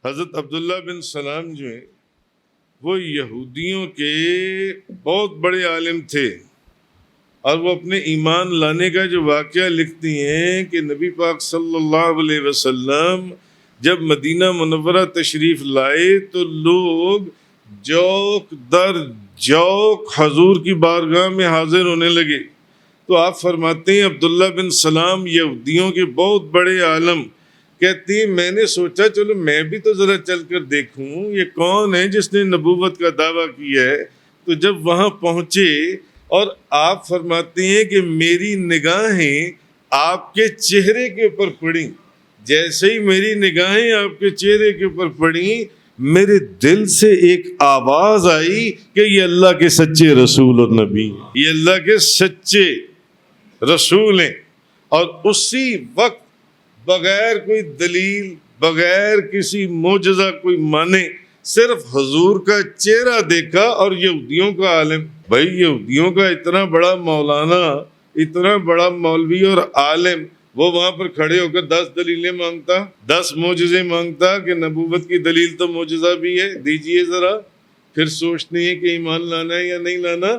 حضرت عبداللہ بن سلام جو ہیں وہ یہودیوں کے بہت بڑے عالم تھے، اور وہ اپنے ایمان لانے کا جو واقعہ لکھتی ہیں کہ نبی پاک صلی اللہ علیہ وسلم جب مدینہ منورہ تشریف لائے تو لوگ جوک در جوک حضور کی بارگاہ میں حاضر ہونے لگے۔ تو آپ فرماتے ہیں عبداللہ بن سلام یہودیوں کے بہت بڑے عالم، کہتی ہیں میں نے سوچا چلو میں بھی تو ذرا چل کر دیکھوں یہ کون ہے جس نے نبوت کا دعویٰ کیا ہے۔ تو جب وہاں پہنچے اور آپ فرماتے ہیں کہ میری نگاہیں آپ کے چہرے کے اوپر پڑیں، جیسے ہی میری نگاہیں آپ کے چہرے کے اوپر پڑیں میرے دل سے ایک آواز آئی کہ یہ اللہ کے سچے رسول اور نبی ہیں، یہ اللہ کے سچے رسول ہیں۔ اور اسی وقت بغیر کوئی دلیل، بغیر کسی معجزہ کوئی مانے، صرف حضور کا چہرہ دیکھا اور یہودیوں کا عالم، بھائی یہودیوں کا اتنا بڑا مولانا، اتنا بڑا مولوی اور عالم، وہ وہاں پر کھڑے ہو کر 10 دلیلیں مانگتا، 10 معجزے مانگتا کہ نبوت کی دلیل تو معجزہ بھی ہے، دیجئے ذرا، پھر سوچتے ہیں کہ ایمان لانا ہے یا نہیں لانا۔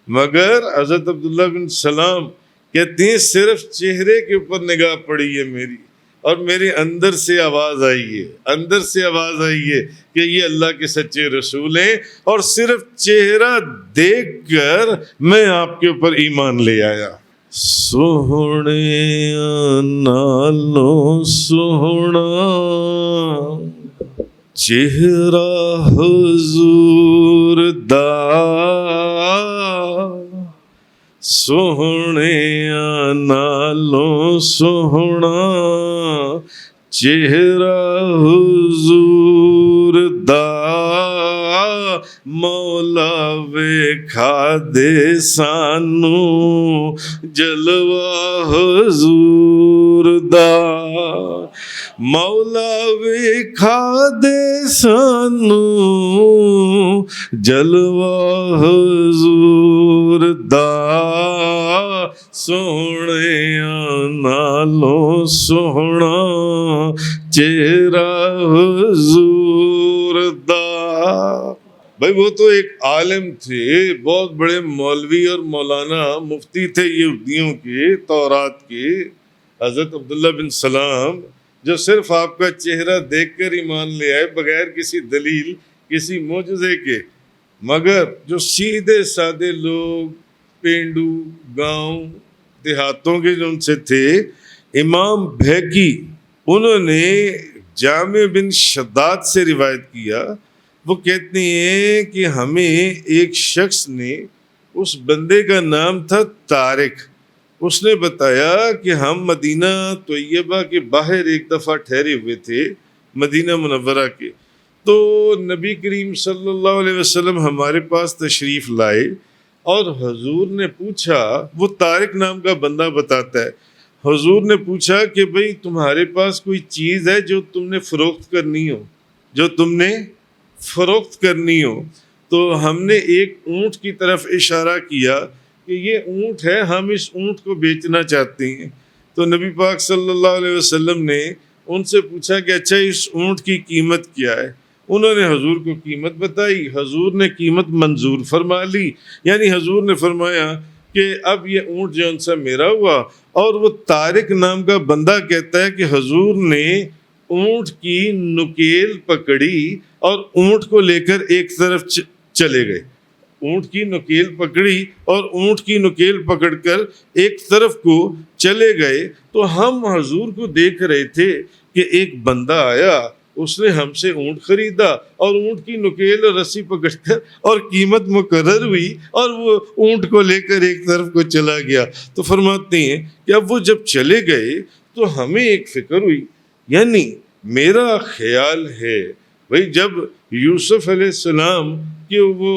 مگر حضرت عبداللہ بن سلام کہتے ہیں صرف چہرے کے اوپر نگاہ پڑی ہے میری، اور میرے اندر سے آواز آئی ہے، اندر سے آواز آئی ہے کہ یہ اللہ کے سچے رسول ہیں، اور صرف چہرہ دیکھ کر میں آپ کے اوپر ایمان لے آیا۔ سوہنے نالوں سوہنا چہرہ حضور دا، سوہنے نالوں سوہنا چہرہ حضور دا، مولا ویکھا دے سانو جلوہ حضور دا، مولا ویکھا دے سانو جلوہ حضور دا، سوہنے نالوں سوہنا چہرہ حضور دا۔ بھائی وہ تو ایک عالم تھے، بہت بڑے مولوی اور مولانا مفتی تھے یہودیوں کے، تورات کے، حضرت عبداللہ بن سلام، جو صرف آپ کا چہرہ دیکھ کر ایمان لے آئے بغیر کسی دلیل، کسی معجزے کے۔ مگر جو سیدھے سادے لوگ، پینڈو، گاؤں دیہاتوں کے جو ان سے تھے، امام بھیکی، انہوں نے جامع بن شداد سے روایت کیا، وہ کہتے ہیں کہ ہمیں ایک شخص نے، اس بندے کا نام تھا طارق، اس نے بتایا کہ ہم مدینہ طیبہ کے باہر ایک دفعہ ٹھہرے ہوئے تھے، مدینہ منورہ کے، تو نبی کریم صلی اللہ علیہ وسلم ہمارے پاس تشریف لائے، اور حضور نے پوچھا، وہ طارق نام کا بندہ بتاتا ہے، حضور نے پوچھا کہ بھئی تمہارے پاس کوئی چیز ہے جو تم نے فروخت کرنی ہو، جو تم نے فروخت کرنی ہو؟ تو ہم نے ایک اونٹ کی طرف اشارہ کیا کہ یہ اونٹ ہے، ہم اس اونٹ کو بیچنا چاہتے ہیں۔ تو نبی پاک صلی اللہ علیہ وسلم نے ان سے پوچھا کہ اچھا اس اونٹ کی قیمت کیا ہے؟ انہوں نے حضور کو قیمت بتائی، حضور نے قیمت منظور فرما لی، یعنی حضور نے فرمایا کہ اب یہ اونٹ جو ان سے میرا ہوا۔ اور وہ طارق نام کا بندہ کہتا ہے کہ حضور نے اونٹ کی نکیل پکڑی اور اونٹ کو لے کر ایک طرف چلے گئے، اونٹ کی نکیل پکڑی اور اونٹ کی نکیل پکڑ کر ایک طرف کو چلے گئے۔ تو ہم حضور کو دیکھ رہے تھے کہ ایک بندہ آیا، اس نے ہم سے اونٹ خریدا، اور اونٹ کی نکیل اور رسی پکڑ کر اور قیمت مقرر ہوئی، اور وہ اونٹ کو لے کر ایک طرف کو چلا گیا۔ تو فرماتے ہیں کہ اب وہ جب چلے گئے تو ہمیں ایک فکر ہوئی، یعنی میرا خیال ہے بھئی جب یوسف علیہ السلام کہ وہ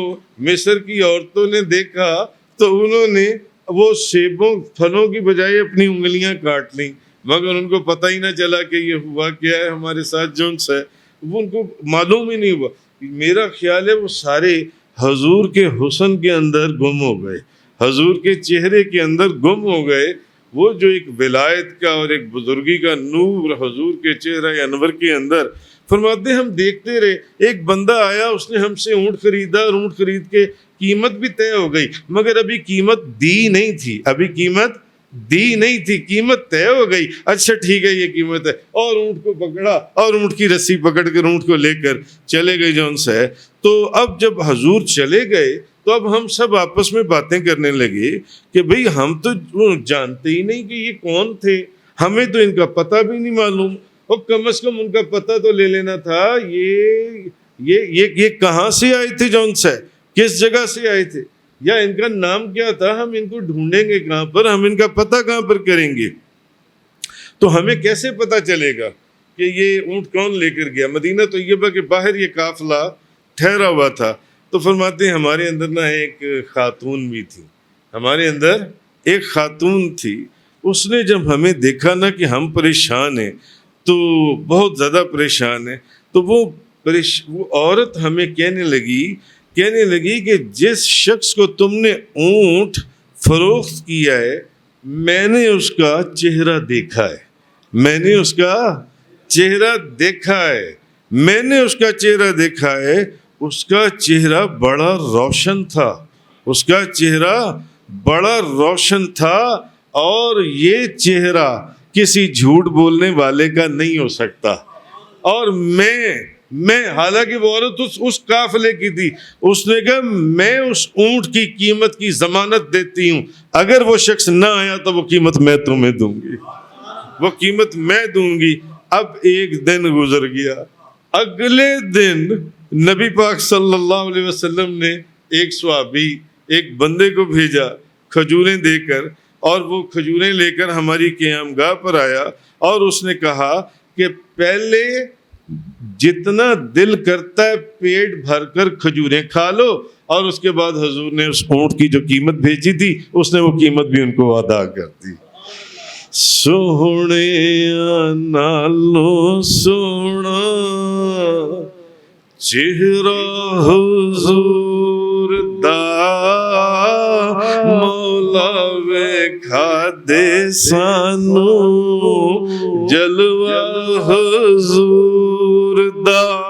مصر کی عورتوں نے دیکھا تو انہوں نے وہ سیبوں پھلوں کی بجائے اپنی انگلیاں کاٹ لیں، مگر ان کو پتہ ہی نہ چلا کہ یہ ہوا کیا ہے ہمارے ساتھ جو ہے، وہ ان کو معلوم ہی نہیں ہوا۔ میرا خیال ہے وہ سارے حضور کے حسن کے اندر گم ہو گئے، حضور کے چہرے کے اندر گم ہو گئے۔ وہ جو ایک ولایت کا اور ایک بزرگی کا نور حضور کے چہرہ انور کے اندر فرماتے ہم دیکھتے رہے، ایک بندہ آیا، اس نے ہم سے اونٹ خریدا اور اونٹ خرید کے قیمت بھی طے ہو گئی، مگر ابھی قیمت دی نہیں تھی، قیمت طے ہو گئی، اچھا ٹھیک ہے یہ قیمت ہے، اور اونٹ کو پکڑا اور اونٹ کی رسی پکڑ کر اونٹ کو لے کر چلے گئے جون سے۔ تو اب جب حضور چلے گئے تو اب ہم سب آپس میں باتیں کرنے لگے کہ بھئی ہم تو جانتے ہی نہیں کہ یہ کون تھے، ہمیں تو ان کا پتہ بھی نہیں معلوم، اور کم از کم ان کا پتہ تو لے لینا تھا، یہ کہاں سے آئے تھے جون سے، کس جگہ سے آئے تھے، یا ان کا نام کیا تھا، ہم ان کو ڈھونڈیں گے کہاں پر، ہم ان کا پتہ کہاں پر کریں گے؟ تو ہمیں کیسے پتہ چلے گا کہ یہ اونٹ کون لے کر گیا؟ مدینہ طیبہ کے باہر یہ قافلہ ٹھہرا ہوا تھا۔ تو فرماتے ہیں ہمارے اندر نا ایک خاتون بھی تھی، ہمارے اندر ایک خاتون تھی، اس نے جب ہمیں دیکھا نا کہ ہم پریشان ہیں، تو بہت زیادہ پریشان ہیں، تو وہ عورت ہمیں کہنے لگی کہ جس شخص کو تم نے اونٹ فروخت کیا ہے، میں نے اس کا چہرہ دیکھا ہے، اس کا چہرہ بڑا روشن تھا، اور یہ چہرہ کسی جھوٹ بولنے والے کا نہیں ہو سکتا۔ اور میں حالانکہ وہ عورت اس قافلے کی تھی، اس نے کہا میں اس اونٹ کی قیمت کی ضمانت دیتی ہوں، اگر وہ شخص نہ آیا تو وہ قیمت میں تمہیں دوں گی، اب ایک دن گزر گیا، اگلے دن نبی پاک صلی اللہ علیہ وسلم نے ایک صحابی ایک بندے کو بھیجا کھجوریں دے کر، اور وہ کھجوریں لے کر ہماری قیام گاہ پر آیا، اور اس نے کہا کہ پہلے جتنا دل کرتا ہے پیٹ بھر کر کھجوریں کھا لو، اور اس کے بعد حضور نے اس اونٹ کی جو قیمت بھیجی تھی، اس نے وہ قیمت بھی ان کو ادا کر دی۔ سوہنے نالو سونا چہرہ حضور دا، مولا ویکھا دے سانو جلوہ حضور دا۔